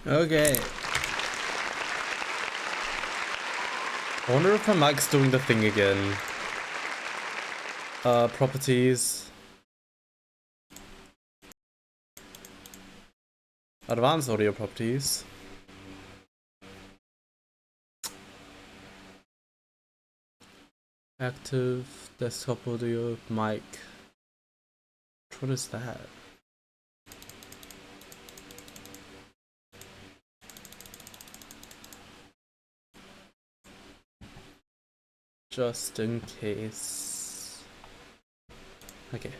Okay. I wonder if my mic's doing the thing again. Properties. Advanced audio properties. Active desktop audio mic. What is that? Just in case. Okay.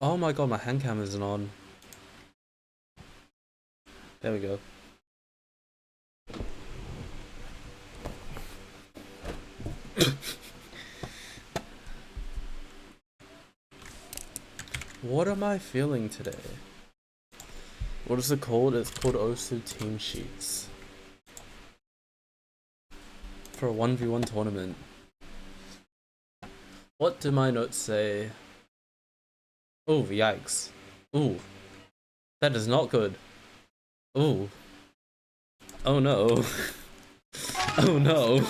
Oh my god, my hand cam isn't on. There we go. What am I feeling today? What is it called? It's called OSU Team Sheets. For a 1v1 tournament. What do my notes say? Oh, yikes. Ooh. That is not good. Ooh. Oh no. Oh no.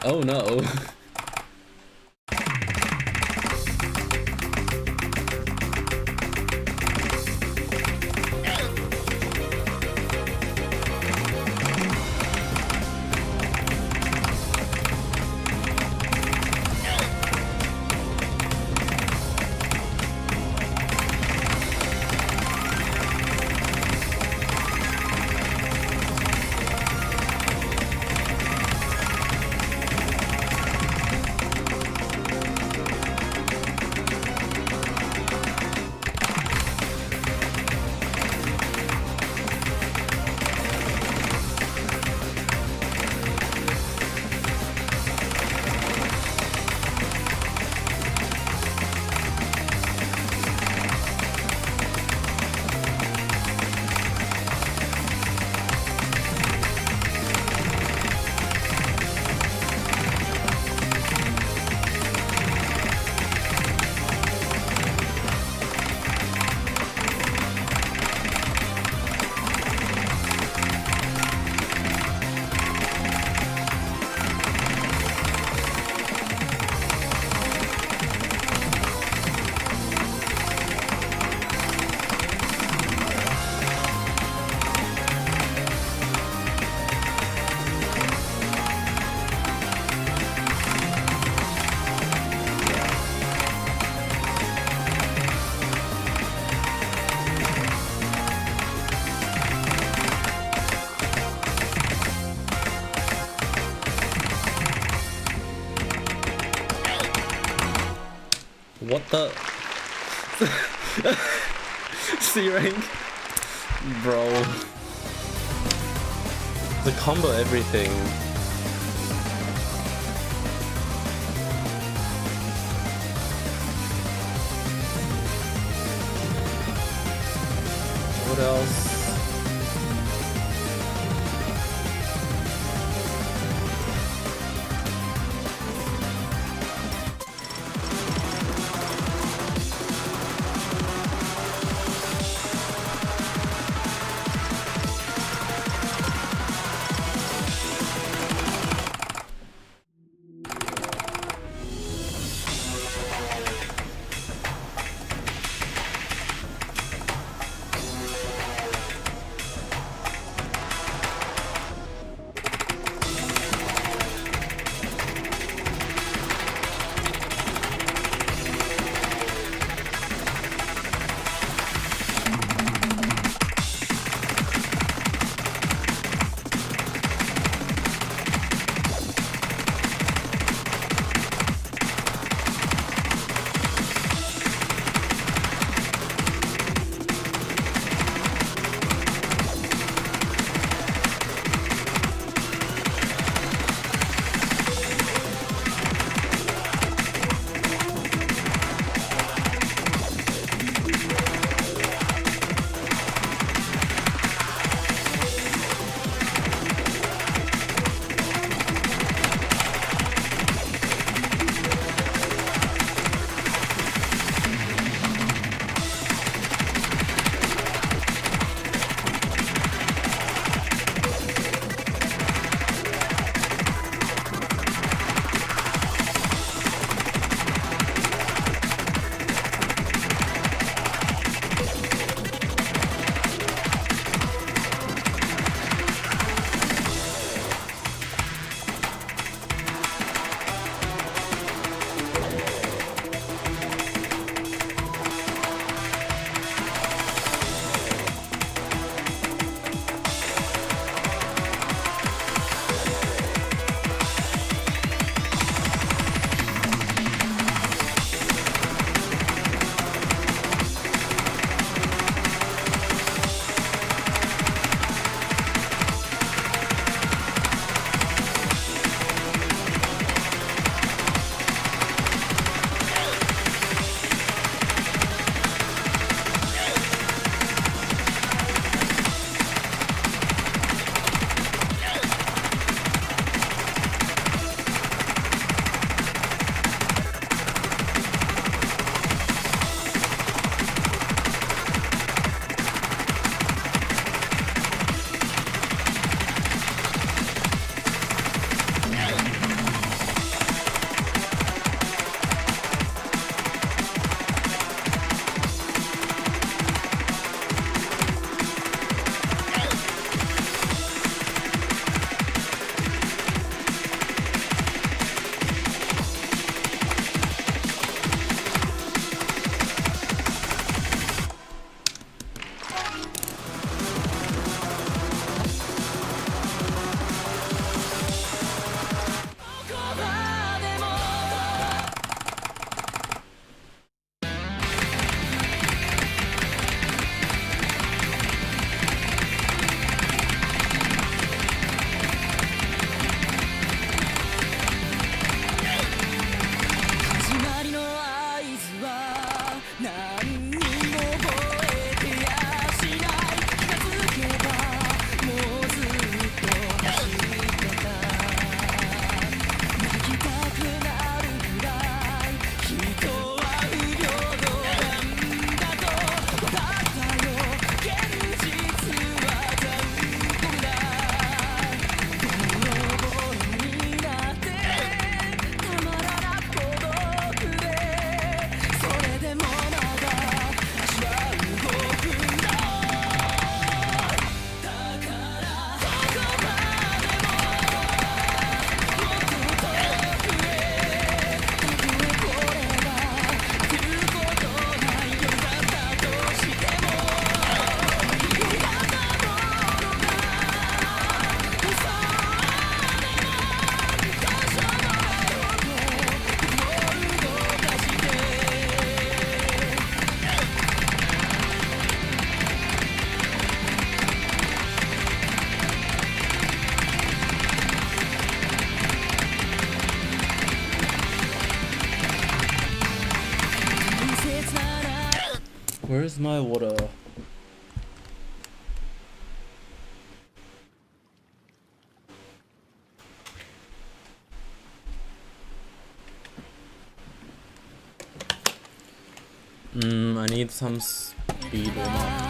Oh no. What the? C rank? Bro. The combo everything. What else? Where's my water? I need some speed or not.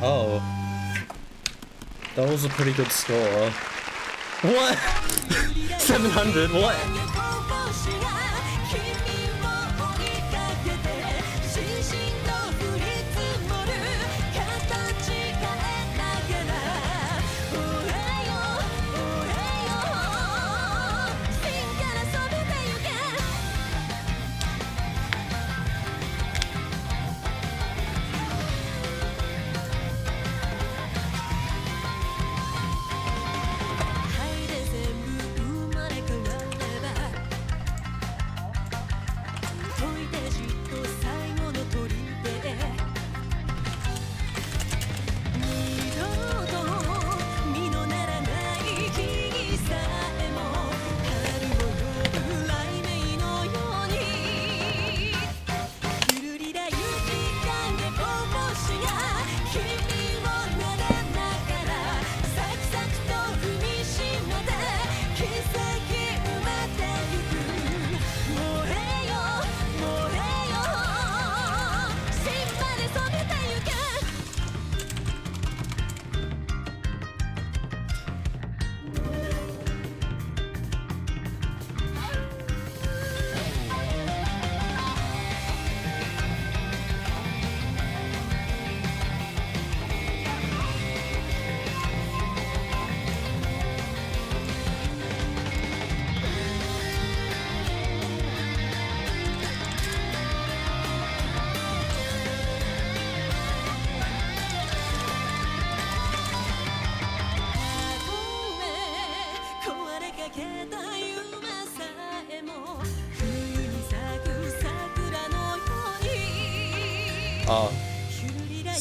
Oh. That was a pretty good score. What? 700? What?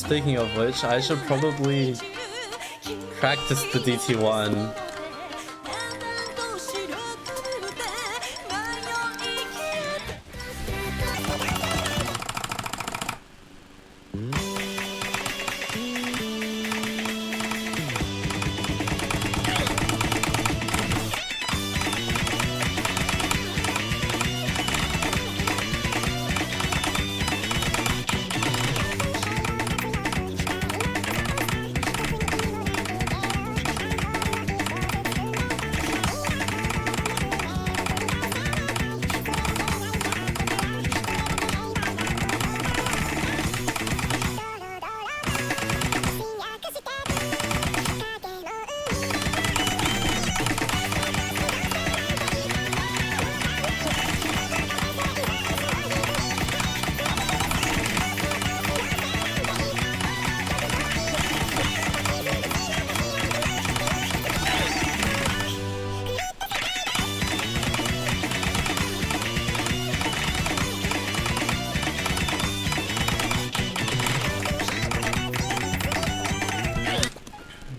Speaking of which, I should probably practice the DT1.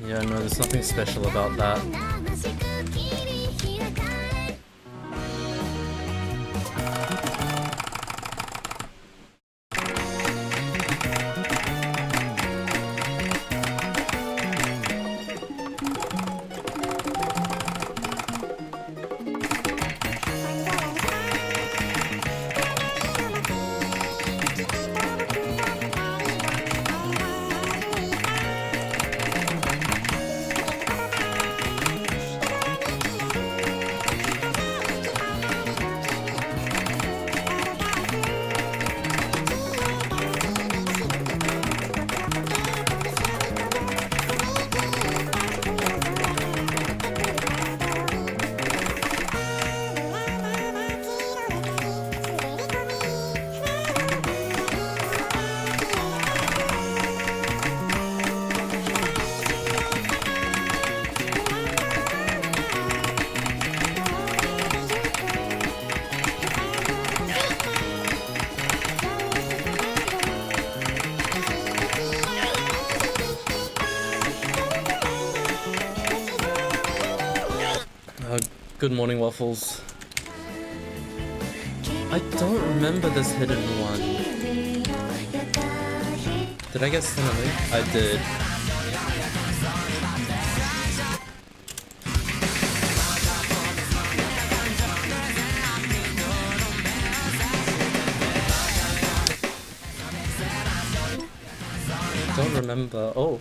Yeah, no, there's nothing special about that. Good morning, Waffles. I don't remember this hidden one. Did I get something? I did. I don't remember. Oh,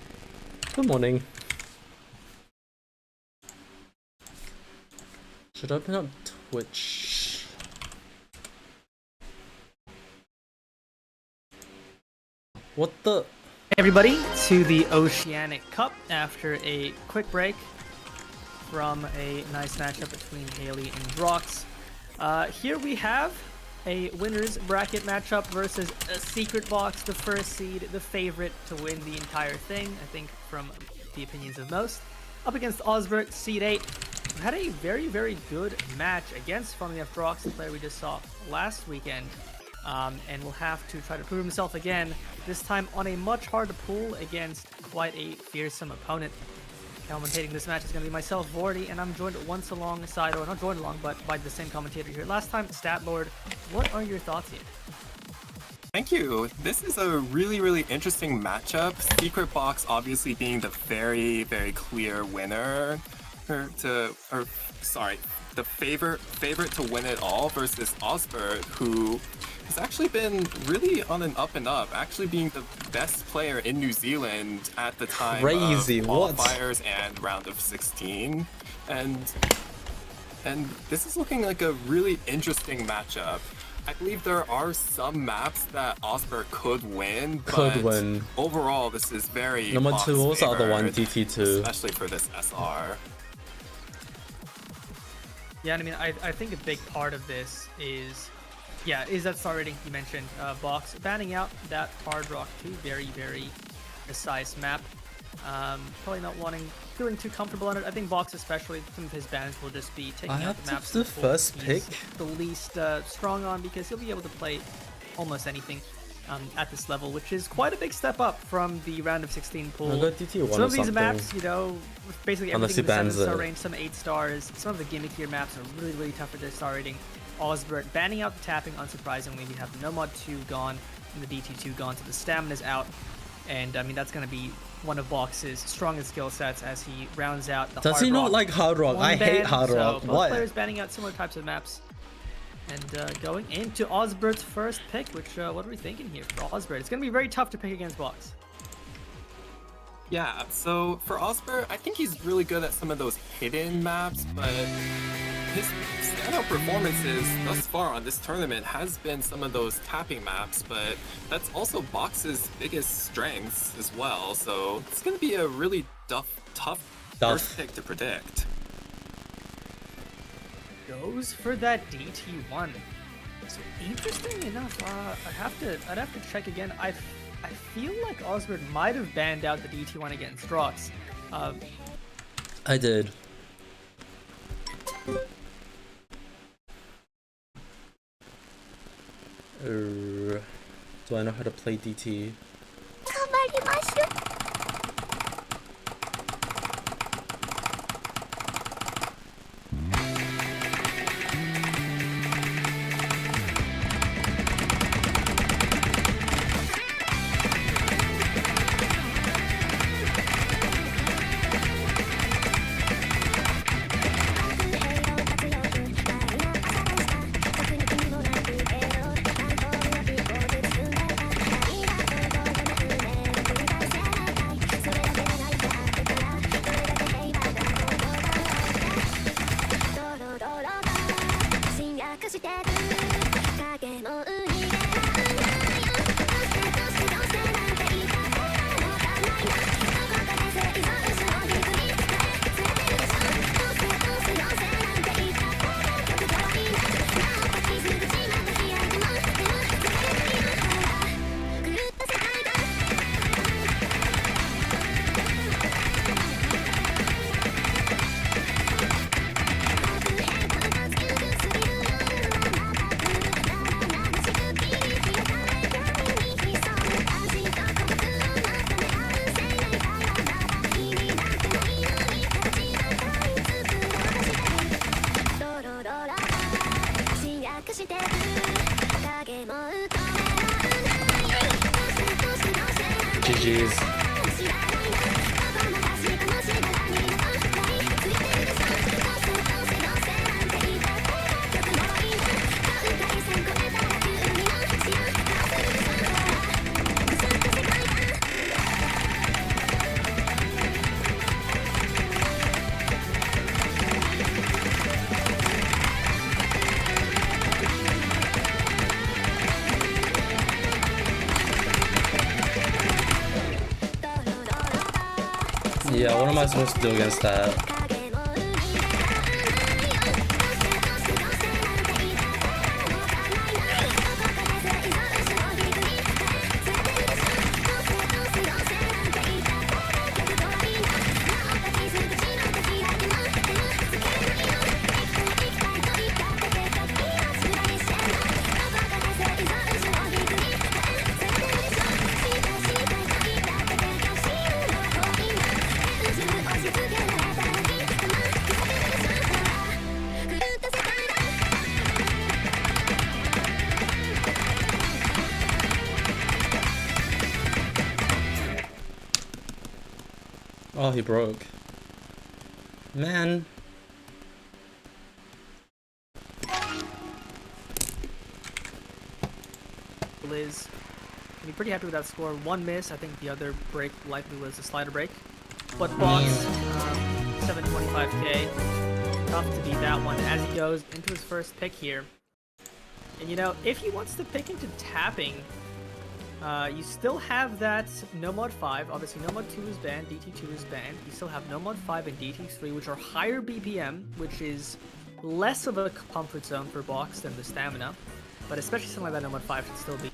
good morning. Should open up Twitch. What the? Everybody to the Oceanic Cup after a quick break from a nice matchup between Haley and Drox. Here we have a winner's bracket matchup versus a secret box, the first seed, the favorite to win the entire thing, I think from the opinions of most, up against Ozbert, seed 8. We had a very, very good match against, funnily enough, Drox, the player we just saw last weekend. And will have to try to prove himself again, this time on a much harder pool against quite a fearsome opponent. Commentating this match is going to be myself, Vordy, and I'm joined once alongside, or not joined along, but by the same commentator here last time, Statlord. What are your thoughts here? Thank you. This is a really, really interesting matchup. Secret Box obviously being the very, very clear winner. The favorite to win it all versus Ozbert, who has actually been really on an up and up, actually being the best player in New Zealand at the time of qualifiers and round of 16. And this is looking like a really interesting matchup. I believe there are some maps that Ozbert could win, but overall this is very Number 2 was the other one, DT2. Especially for this SR. Yeah, I mean, I think a big part of this is that star rating you mentioned. Box banning out that Hard Rock 2, very, very precise map. Probably not feeling too comfortable on it. I think Box, especially, some of his bans will just be taking out the maps. The first pick, the least strong on, because he'll be able to play almost anything. at this level, which is quite a big step up from the round of 16 pool. I got DT1 Some or of these something. maps, you know, with basically Unless everything in the he 7-star bans it. range, some 8 stars, some of the gimmickier maps are really, really tough for their star rating. Ozbert banning out the tapping, unsurprisingly. We have no mod 2 gone, and the DT2 gone, so the stamina's out. And I mean, that's going to be one of Box's strongest skill sets as he rounds out the Does Hard he not Rock like Hard Rock? I hate Hard Rock. So both What? players banning out similar types of maps. And going into Ozbert's first pick, which, what are we thinking here for Ozbert? It's going to be very tough to pick against Box. Yeah, so for Ozbert, I think he's really good at some of those hidden maps, but his standout performances thus far on this tournament has been some of those tapping maps, but that's also Box's biggest strengths as well, so it's going to be a really tough first pick to predict. Goes for that DT1. So interesting enough, I'd have to check again. I feel like Ozbert might have banned out the DT1 against Rox. I did. Do I know how to play DT? GG's. Yeah, what am I supposed to do against that? Oh, he broke. Man. Liz can be pretty happy with that score. One miss. I think the other break likely was a slider break. But Box, 725k. Tough to beat that one as he goes into his first pick here. And you know, if he wants to pick into tapping, you still have that no mod 5. Obviously, no mod 2 is banned, DT2 is banned. You still have no mod 5 and DT3, which are higher BPM, which is less of a comfort zone for Box than the stamina. But especially something like that no mod 5 should still be.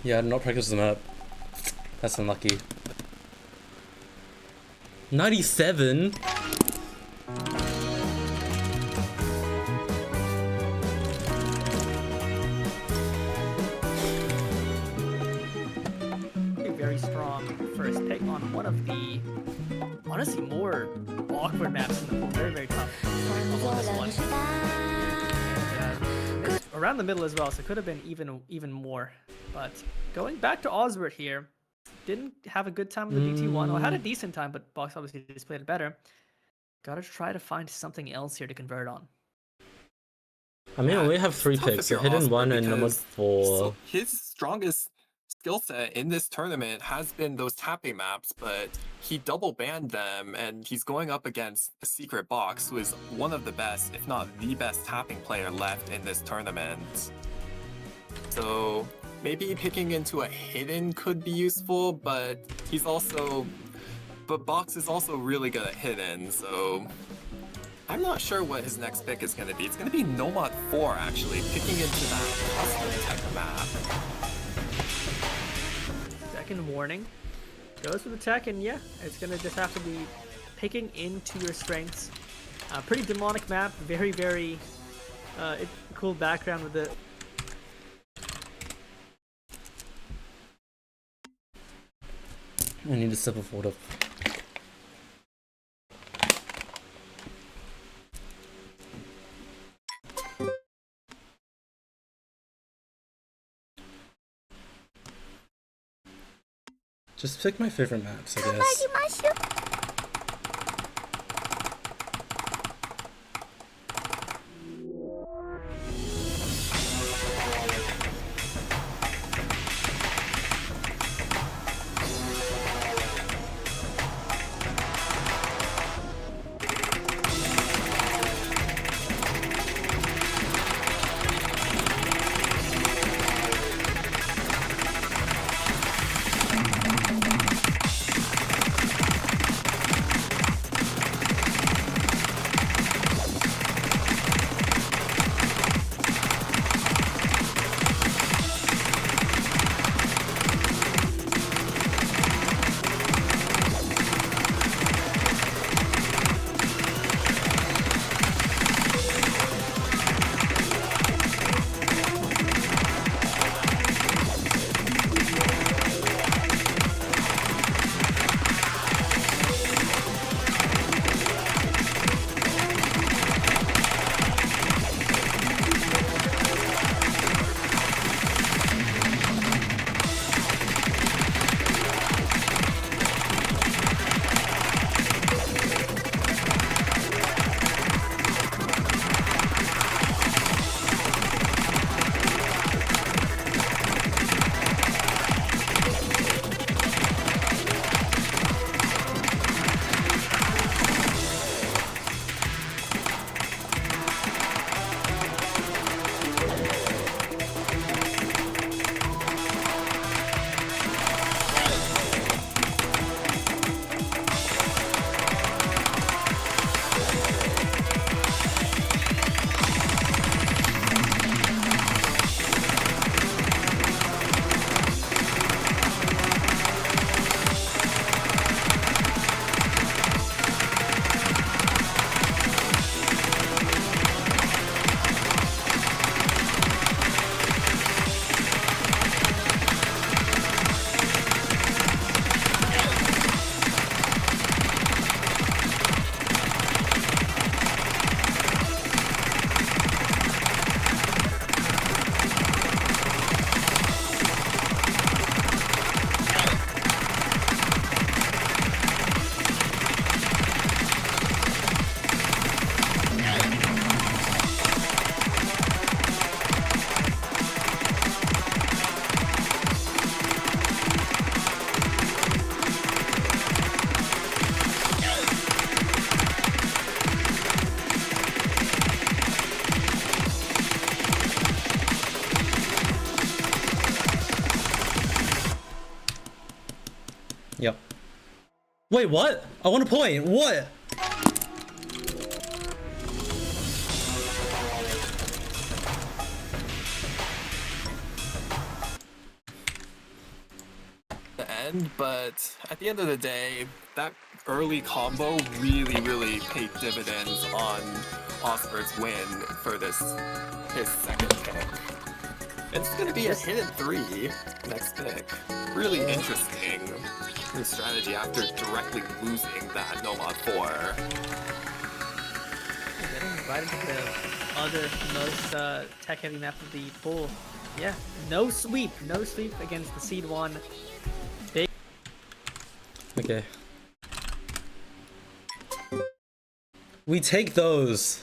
Yeah, I did not practice the map. That's unlucky. 97? A very strong first pick on one of the, honestly, more awkward maps in the pool. Very, very tough on this one. And, around the middle as well, so it could have been even more. But going back to Ozbert here, didn't have a good time with the DT1. Well, had a decent time, but Box obviously just played it better. Gotta try to find something else here to convert on. I mean, we have 3 picks, a hidden 1 and number 4. So his strongest skill set in this tournament has been those tapping maps, but he double banned them, and he's going up against a secret box, who is one of the best, if not the best tapping player left in this tournament. So maybe picking into a hidden could be useful, but Box is also really good at hidden, so I'm not sure what his next pick is going to be. It's going to be Nomad 4, actually, picking into that custom tech map. Second warning. Goes for the tech, and yeah, it's going to just have to be picking into your strengths. Pretty demonic map, very, very cool background with the... I need to step forward up. Just pick my favorite maps, I guess. Yep. Wait, what? I want a point. What? end, but at the end of the day, that early combo really paid dividends on Ozbert's win for his second pick. It's gonna be a hidden 3 next pick. Really interesting new strategy after directly losing that Nomad 4. Getting right into the other most tech-heavy map of the pool. Yeah, no sweep against the seed 1. Big. Okay. We take those.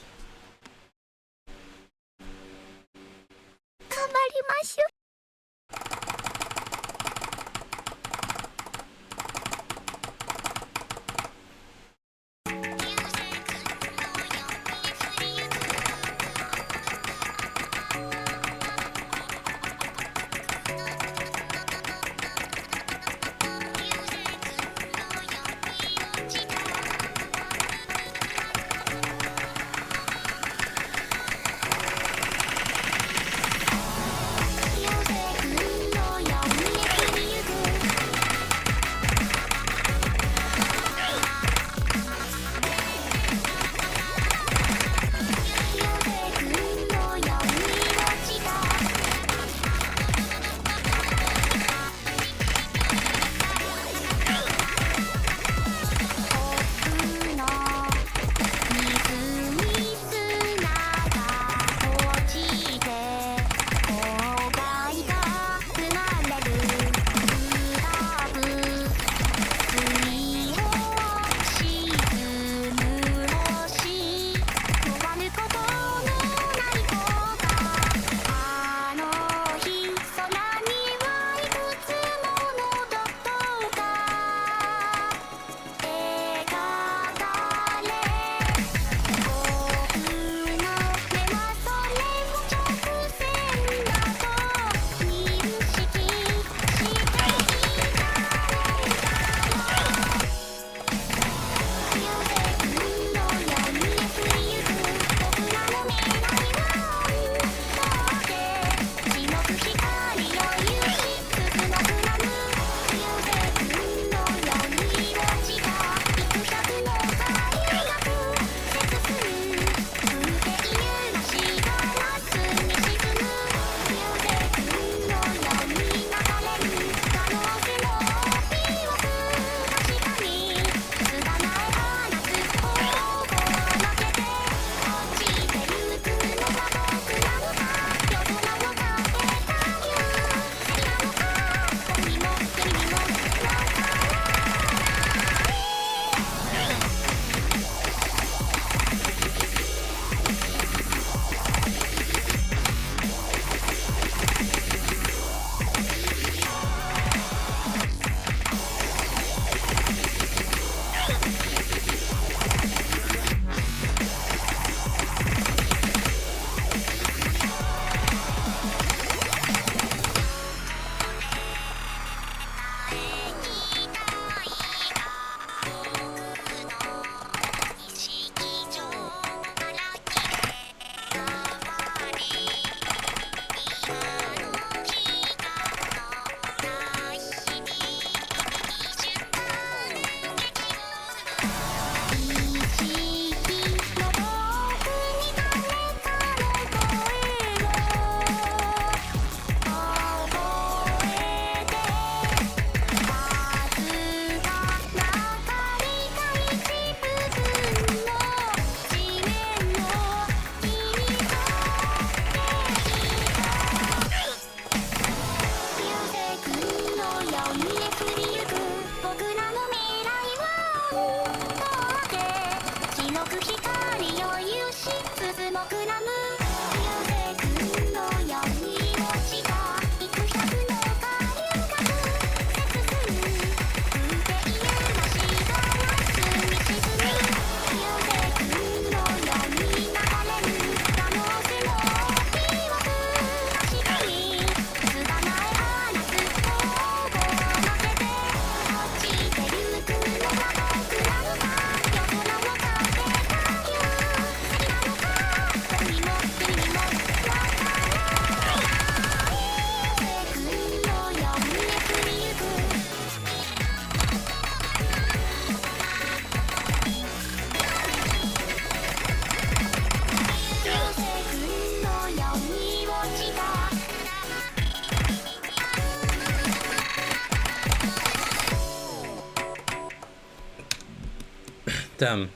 Damn.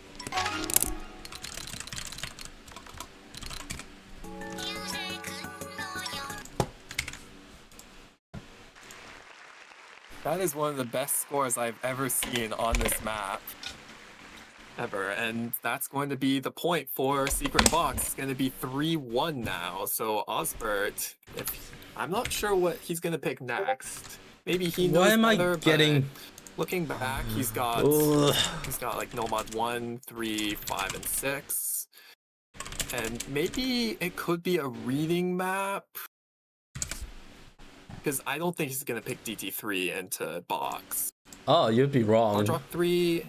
That is one of the best scores I've ever seen on this map. Ever. And that's going to be the point for Secret Box. It's going to be 3-1 now. So Ozbert, I'm not sure what he's going to pick next. Maybe he knows Why am better, I getting... Looking back, he's got like Nomad 1, 3, 5, and 6. And maybe it could be a reading map. Because I don't think he's going to pick DT3 into box. Oh, you'd be wrong. Hard Rock 3,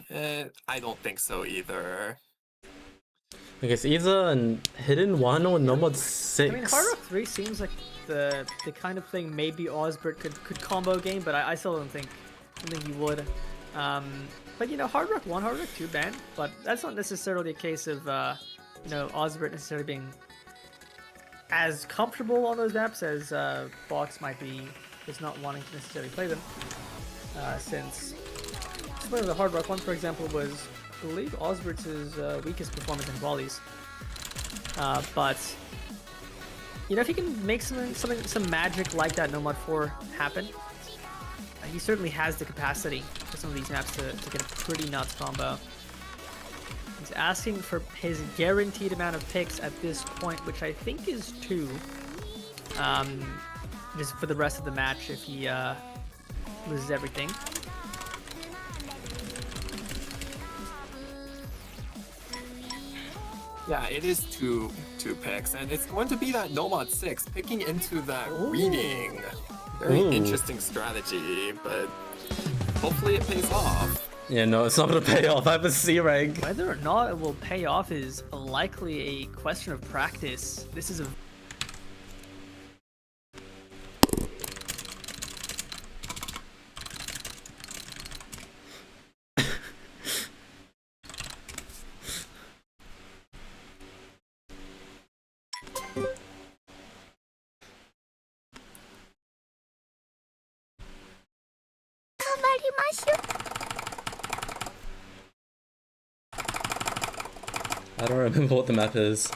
I don't think so either. I guess either a hidden 1 or Nomad 6. I mean, Hard Rock 3 seems like the kind of thing maybe Ozbert could combo game, but I still don't think he would. But you know, Hard Rock 1, Hard Rock 2 ban, but that's not necessarily a case of you know, Ozbert necessarily being as comfortable on those maps as Box might be, just not wanting to necessarily play them. Since one of the Hard Rock 1, for example, was, I believe, Ozbert's weakest performance in volleys. But you know, if he can make some magic like that Nomad 4 happen, he certainly has the capacity for some of these maps to get a pretty nuts combo. He's asking for his guaranteed amount of picks at this point, which I think is 2. Just for the rest of the match if he loses everything. Yeah, it is two picks, and it's going to be that Nomad 6 picking into that reading. Very interesting strategy, but hopefully it pays off. Yeah, no, it's not gonna pay off. I have a C rank. Whether or not it will pay off is likely a question of practice. This is a I don't remember what the map is.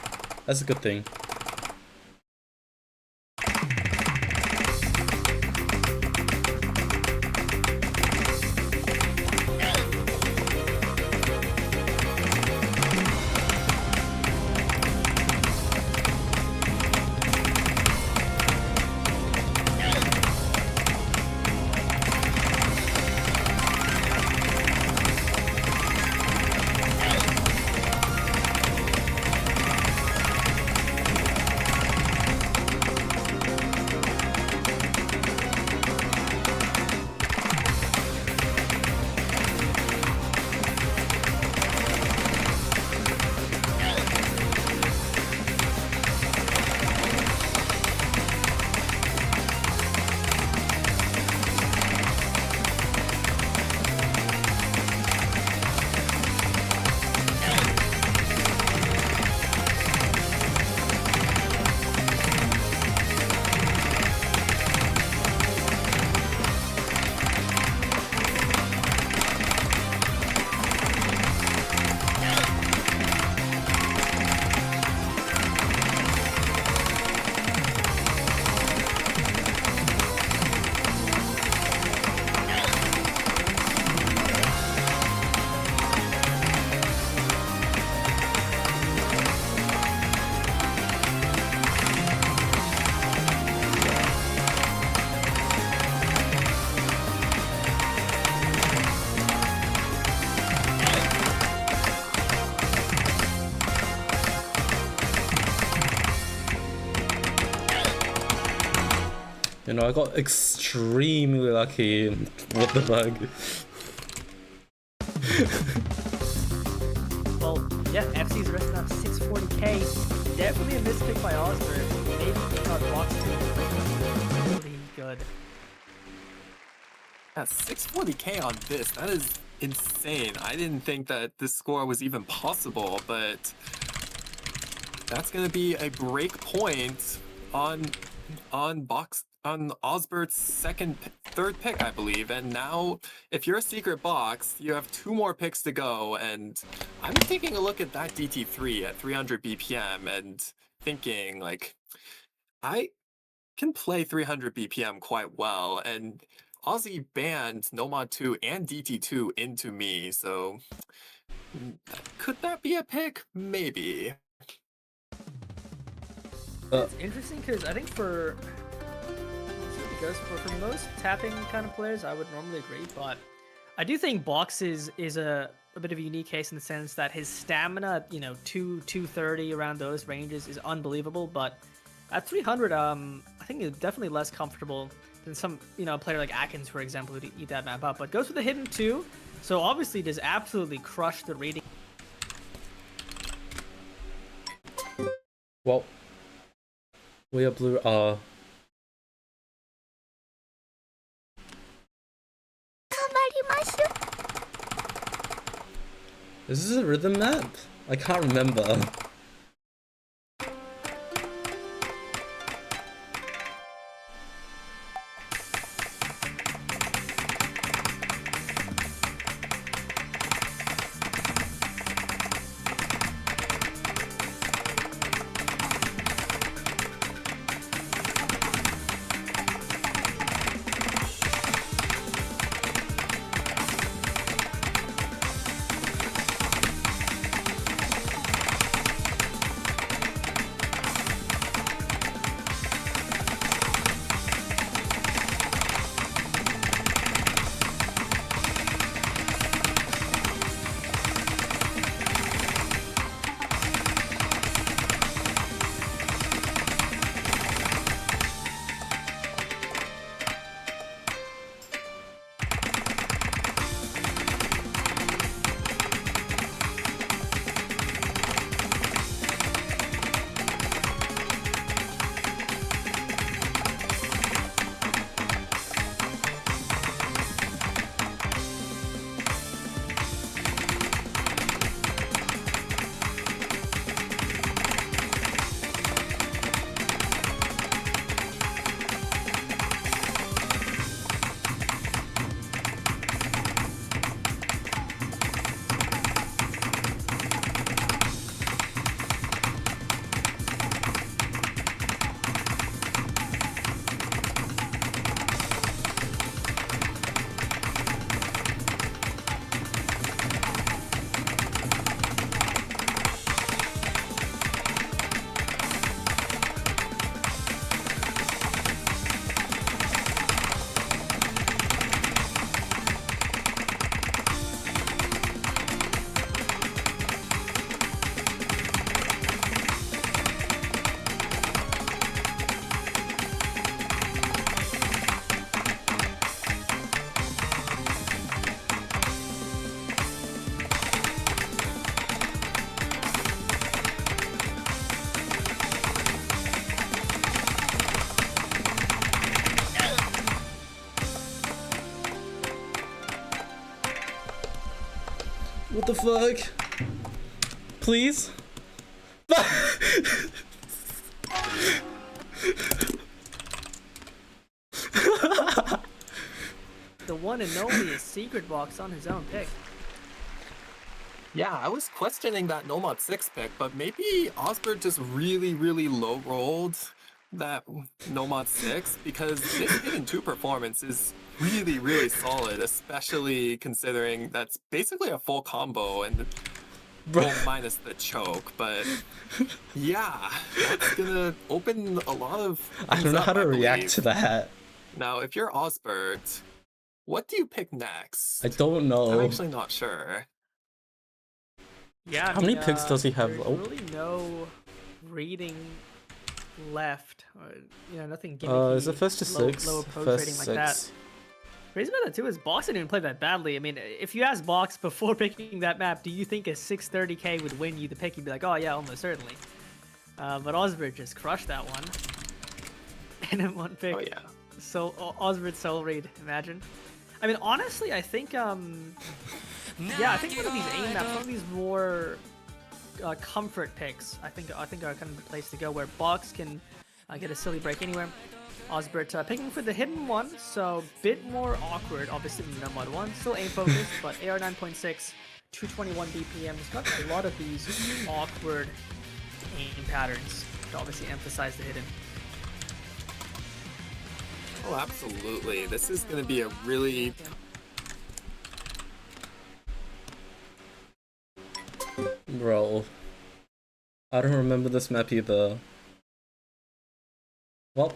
That's a good thing. You know, I got extremely lucky. What the bug? well, yeah, FC's resting on 640k. Definitely a mispick by Ozbert. Maybe not Box really good. Yeah, 640k on this. That is insane. I didn't think that this score was even possible, but that's gonna be a break point on on Ozbert's third pick, I believe. And now, if you're a secret box, you have 2 more picks to go. And I'm taking a look at that DT3 at 300 BPM and thinking, like, I can play 300 BPM quite well. And Aussie banned Nomad 2 and DT2 into me, so could that be a pick? Maybe. It's interesting because I think for most tapping kind of players, I would normally agree, but I do think Box is a bit of a unique case in the sense that his stamina, 230 around those ranges is unbelievable, but at 300, I think it's definitely less comfortable than some, a player like Atkins, for example, who'd eat that map up, but goes for the hidden 2, so obviously does absolutely crush the reading. Well, we are blue. Is this a rhythm map? I can't remember. What the fuck? Please? The one and only is Secret Box on his own pick. Yeah, I was questioning that Nomad 6 pick, but maybe Ozbert just really low rolled that Nomad 6 because this hidden 2 performance is really solid, especially considering that's basically a full combo and well, minus the choke, but yeah, that's gonna open a lot of I don't know how to react to that. Now, if you're Ozbert, what do you pick next? I don't know. I'm actually not sure. Yeah, how many picks does he have? There's really no reading left. Nothing gimmicky. Is it first to 6? Low approach rating like that. Crazy about that too is Box didn't even play that badly. I mean, if you asked Box before picking that map, do you think a 630k would win you the pick? He'd be like, oh yeah, almost certainly. But Ozbert just crushed that one. And in one pick. Oh yeah. So Ozbert's soul read, imagine. I mean, honestly, I think yeah, I think one of these aim maps, one of these more comfort picks, I think are kind of the place to go where Box can get a silly break anywhere. Ozbert picking for the hidden one, so bit more awkward, obviously, than the mud one. Still aim focused, but AR 9.6, 221 BPM. He's got a lot of these awkward aim patterns to obviously emphasize the hidden. Oh, absolutely. This is going to be a really... Bro. I don't remember this map either. Well.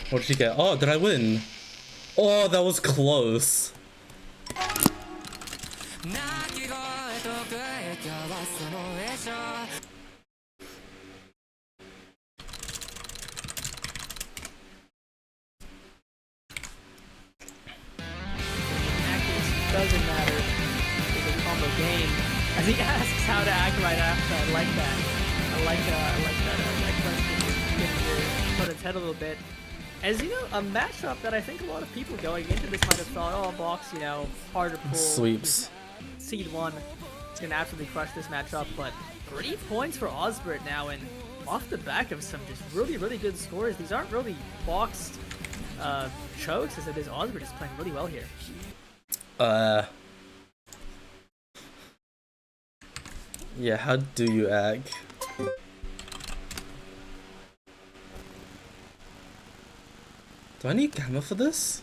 What did she get? Oh, did I win? Oh, that was close. Doesn't matter. It's a combo game. As he asks how to act right after, I like that. I like that question. Get to put its head a little bit. As you know, a matchup that I think a lot of people going into this might have thought, oh, Box, you know, harder pull. Sweeps. Seed 1 is going to absolutely crush this matchup, but 3 points for Ozbert now, and off the back of some just really, really good scores. These aren't really boxed chokes, as it is Ozbert is playing really well here. Yeah, how do you act? Do I need gamma for this?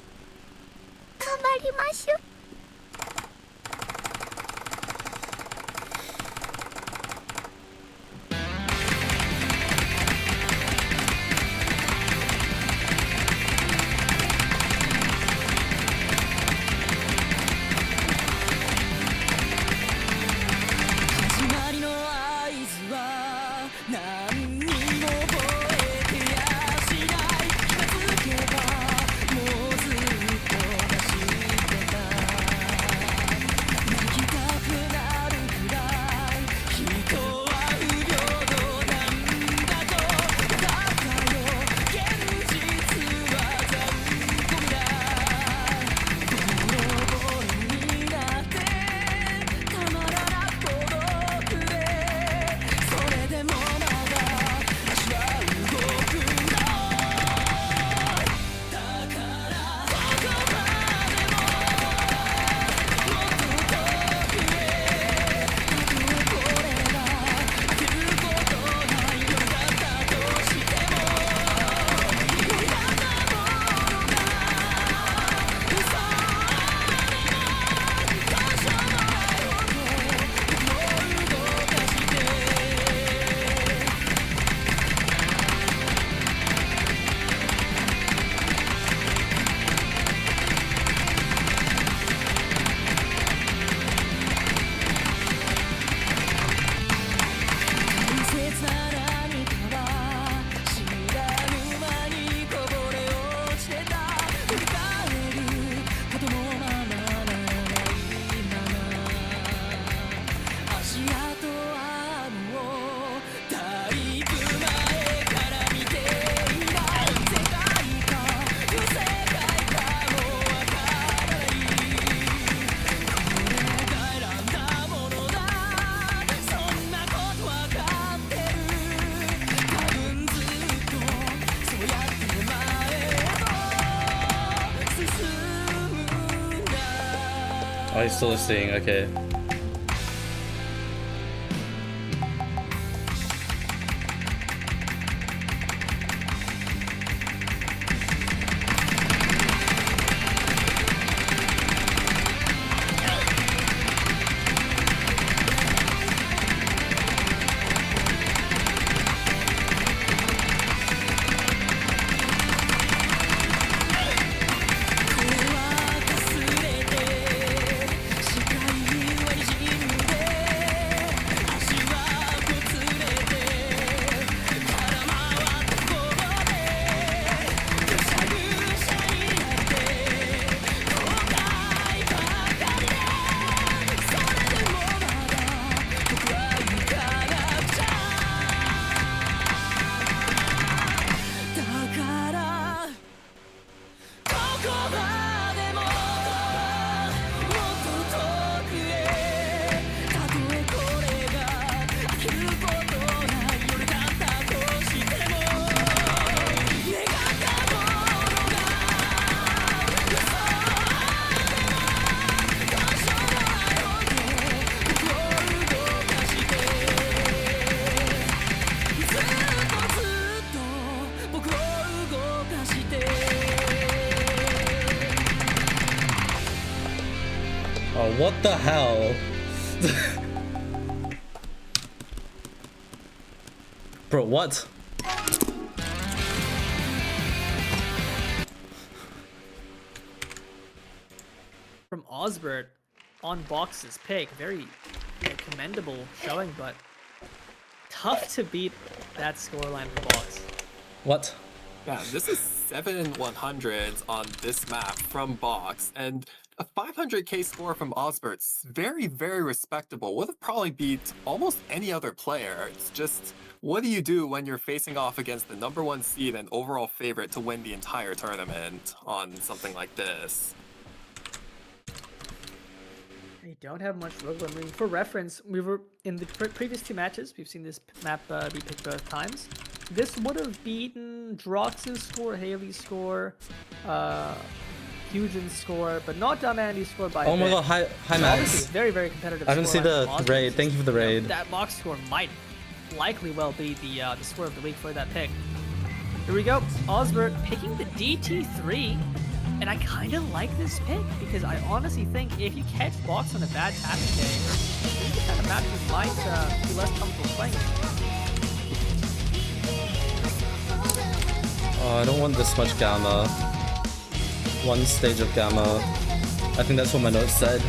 Oh, he's still listening. Okay. Oh, what the hell? Bro, what? From Ozbert on Box's pick, very commendable showing, but tough to beat that scoreline for Box. What? Yeah, this is 7 100s on this map from Box, and a 500k score from Ozbert's very, very respectable. Would have probably beat almost any other player. It's just, what do you do when you're facing off against the #1 seed and overall favorite to win the entire tournament on something like this? They don't have much wiggle room. For reference, we were in the previous 2 matches. We've seen this map be picked both times. This would have beaten Drox's score, Haley's score, Hugin's score, but not Dumb Andy's score by Oh my god, hi Max. It's very, very competitive. I didn't see the raid. Thank you for the raid. That Box score might likely well be the score of the week for that pick. Here we go. Ozbert picking the DT3. And I kind of like this pick because I honestly think if you catch Box on a bad tapping day, this is the kind of match you might be less comfortable playing. Oh, I don't want this much gamma. 1 stage of gamma. I think that's what my notes said.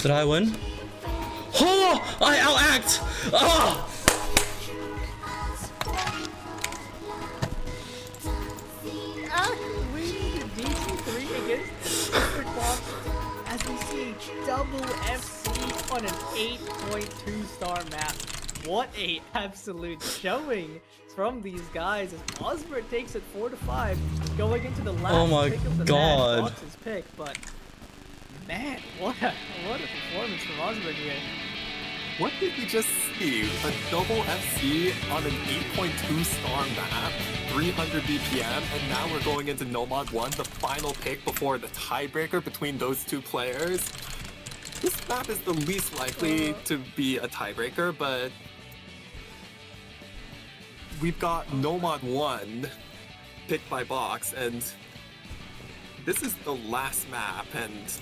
Did I win? Oh! I outact! Oh! Winning the DT3 against Ozbert Box as we see double FC on an 8.2 star map. What a absolute showing from these guys as Ozbert takes it 4-5 going into the last pick of the match, Box's pick, but man, what a performance from Ozbert here. What did we just see? A double FC on an 8.2 star map, 300 BPM, and now we're going into Nomad 1, the final pick before the tiebreaker between those two players. This map is the least likely to be a tiebreaker, but we've got Nomad 1 picked by Box, and this is the last map, and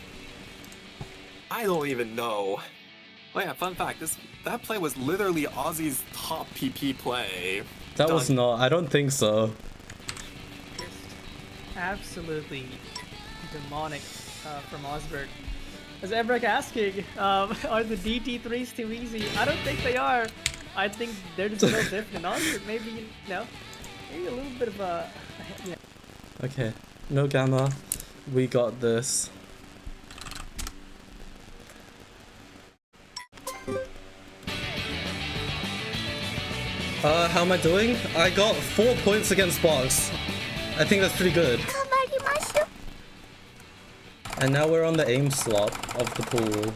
I don't even know. Oh yeah, fun fact, that play was literally Aussie's top PP play. That was not, I don't think so. Just absolutely demonic from Ozbert. As Emrek asking, are the DT3s too easy? I don't think they are. I think they're just a little different. Ozbert maybe, you know, maybe a little bit of a... Yeah. Okay, no gamma. We got this. How am I doing? I got 4 points against Box. I think that's pretty good. And now we're on the aim slot of the pool.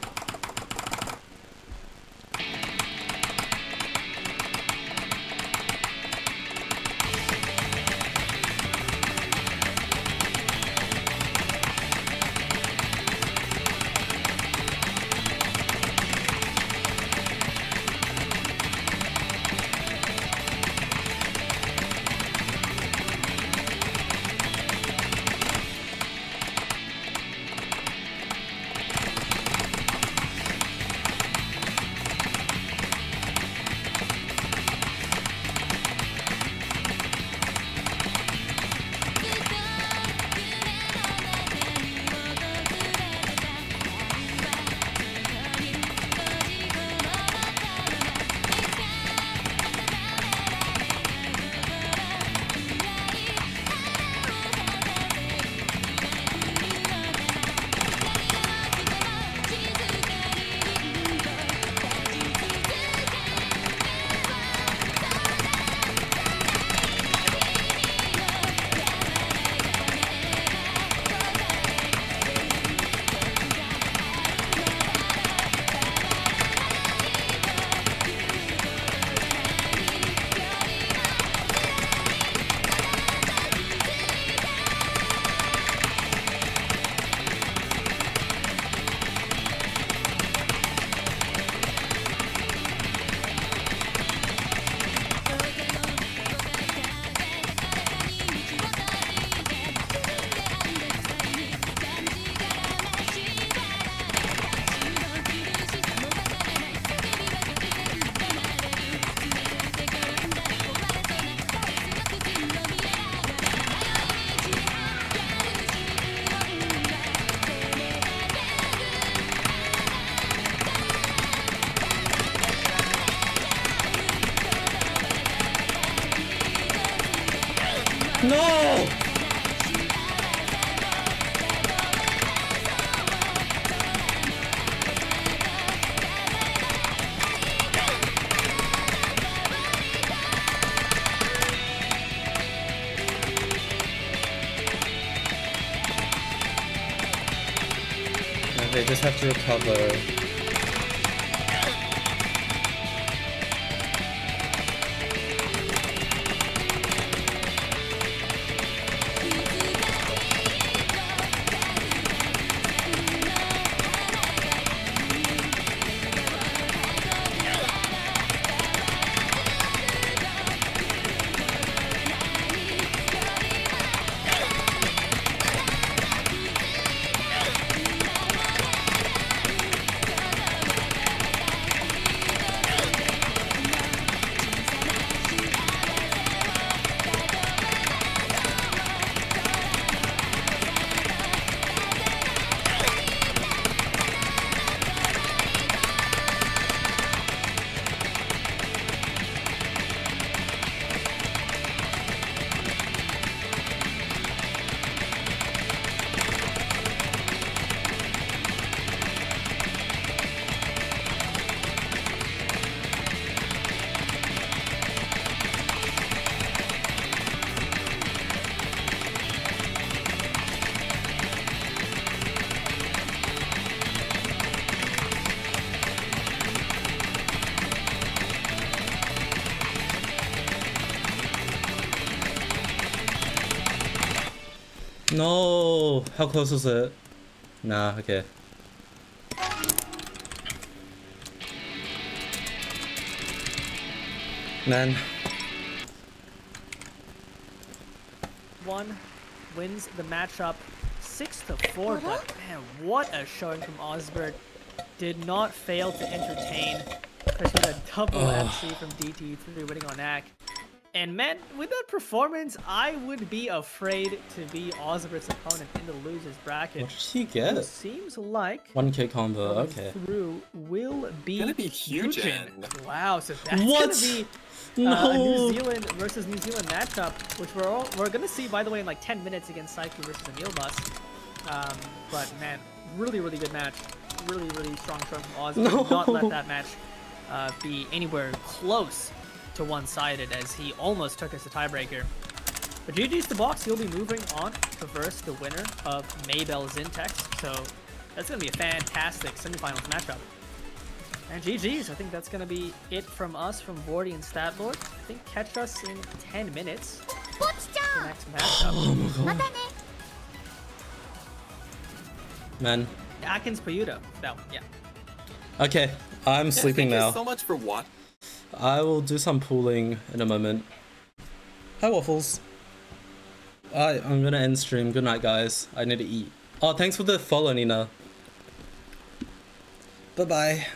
No! They just have to recover. No, how close was it? Nah, okay. Man. One wins the matchup 6-4, but man, what a showing from Ozbert. Did not fail to entertain, especially with a double MC from DT3 winning on AC. And man, with that performance, I would be afraid to be Ozbert's opponent in the loser's bracket. What did he get? It seems like 1k combo, okay. through will be Hyujin. Wow, so that's What? gonna be No. a New Zealand versus New Zealand matchup, which we're gonna see, by the way, in like 10 minutes against Saiku versus Emil Bus. But man, really good match. Really strong showing from Oz. No. Did not let that match be anywhere close to one-sided, as he almost took us to tiebreaker. But GG's to Box, he'll be moving on to verse the winner of Maybell Zintex. So that's gonna be a fantastic semifinals matchup. And GG's, I think that's going to be it from us, from Bordy and Statlord. I think catch us in 10 minutes for the next matchup. Oh my god. Man. Atkins Payudo, that one, yeah. Okay, I'm sleeping thank now. you so much for what? I will do some pooling in a moment. Hi Waffles. I'm gonna end stream. Good night, guys. I need to eat. Oh, thanks for the follow, Nina. Bye-bye.